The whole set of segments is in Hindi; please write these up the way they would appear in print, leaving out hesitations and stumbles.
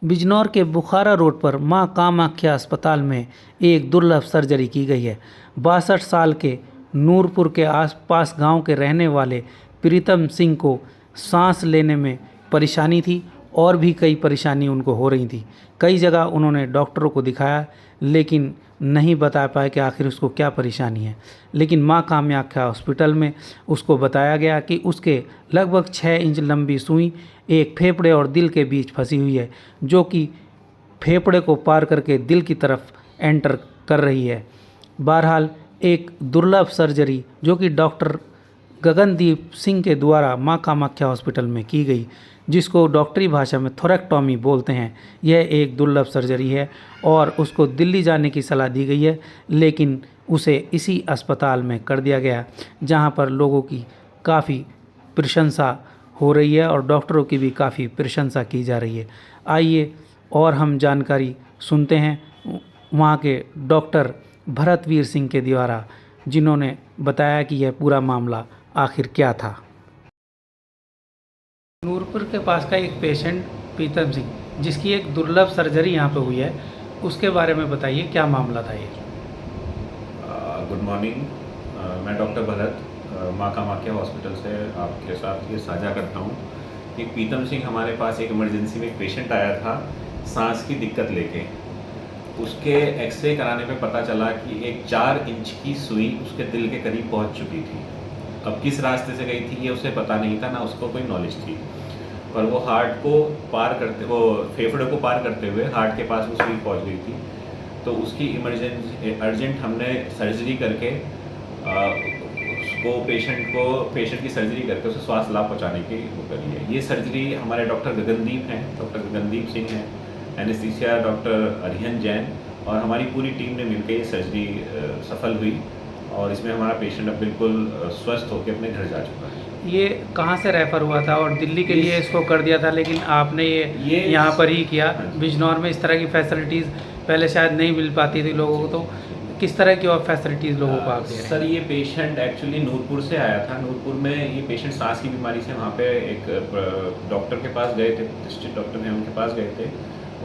बिजनौर के बुखारा रोड पर मां कामाख्या अस्पताल में एक दुर्लभ सर्जरी की गई है। 62 साल के नूरपुर के आसपास गांव के रहने वाले प्रीतम सिंह को सांस लेने में परेशानी थी और भी कई परेशानी उनको हो रही थी। कई जगह उन्होंने डॉक्टरों को दिखाया लेकिन नहीं बता पाए कि आखिर उसको क्या परेशानी है। लेकिन मां कामाख्या हॉस्पिटल में उसको बताया गया कि उसके लगभग 6 इंच लंबी सुई एक फेफड़े और दिल के बीच फंसी हुई है, जो कि फेफड़े को पार करके दिल की तरफ एंटर कर रही है। बहरहाल एक दुर्लभ सर्जरी जो कि डॉक्टर गगनदीप सिंह के द्वारा मां कामाख्या हॉस्पिटल में की गई, जिसको डॉक्टरी भाषा में थोरेक्टोमी बोलते हैं। यह एक दुर्लभ सर्जरी है और उसको दिल्ली जाने की सलाह दी गई है, लेकिन उसे इसी अस्पताल में कर दिया गया जहां पर लोगों की काफ़ी प्रशंसा हो रही है और डॉक्टरों की भी काफ़ी प्रशंसा की जा रही है। आइए और हम जानकारी सुनते हैं वहाँ के डॉक्टर भरतवीर सिंह के द्वारा, जिन्होंने बताया कि यह पूरा मामला आखिर क्या था। नूरपुर के पास का एक पेशेंट प्रीतम सिंह, जिसकी एक दुर्लभ सर्जरी यहाँ पे हुई है, उसके बारे में बताइए क्या मामला था ये। गुड मॉर्निंग, मैं डॉक्टर भरत मां कामाख्या हॉस्पिटल से आपके साथ ये साझा करता हूँ कि प्रीतम सिंह हमारे पास एक इमरजेंसी में एक पेशेंट आया था सांस की दिक्कत लेके। उसके एक्सरे कराने पे पता चला कि एक 4 इंच की सुई उसके दिल के करीब पहुंच चुकी थी। अब किस रास्ते से गई थी ये उसे पता नहीं था, ना उसको कोई नॉलेज थी, पर वो हार्ट को पार करते वो फेफड़े को पार करते हुए हार्ट के पास वो सुई पहुँच गई थी। तो उसकी इमरजेंसी अर्जेंट हमने सर्जरी करके पेशेंट की सर्जरी करके उसे श्वास लाभ पहुँचाने की वो करी है। ये सर्जरी हमारे डॉक्टर गगनदीप सिंह हैं, एनेस्थीसिया डॉक्टर अरिहन जैन और हमारी पूरी टीम ने मिलकर ये सर्जरी सफल हुई और इसमें हमारा पेशेंट अब बिल्कुल स्वस्थ होकर अपने घर जा चुका है। ये कहाँ से रेफ़र हुआ था और दिल्ली के लिए इसको कर दिया था, लेकिन आपने ये यहाँ पर ही किया। बिजनौर में इस तरह की फैसिलिटीज़ पहले शायद नहीं मिल पाती थी लोगों को, तो किस तरह की और फैसिलिटीज़ लोगों को आप दे रहे हैं? सर, ये पेशेंट एक्चुअली नूरपुर से आया था। नूरपुर में ये पेशेंट सांस की बीमारी से वहाँ पे एक डॉक्टर के पास गए थे, प्रतिष्ठित डॉक्टर हैं, उनके पास गए थे।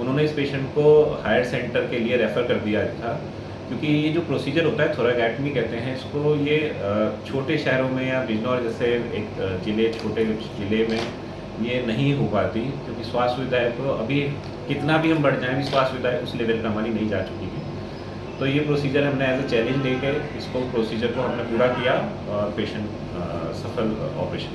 उन्होंने इस पेशेंट को हायर सेंटर के लिए रेफ़र कर दिया था, क्योंकि ये जो प्रोसीजर होता है थोरेक्टोमी कहते हैं इसको, ये छोटे शहरों में या बिजनौर जैसे एक छोटे ज़िले में ये नहीं हो पाती, क्योंकि स्वास्थ्य सुविधाएँ तो अभी कितना भी हम बढ़ जाएँ, भी स्वास्थ्य सुविधाएँ उस लेवल पर हमारी नहीं जा चुकी है। तो ये प्रोसीजर हमने एज अ चैलेंज लेके इसको प्रोसीजर को हमने पूरा किया और पेशेंट सफल ऑपरेशन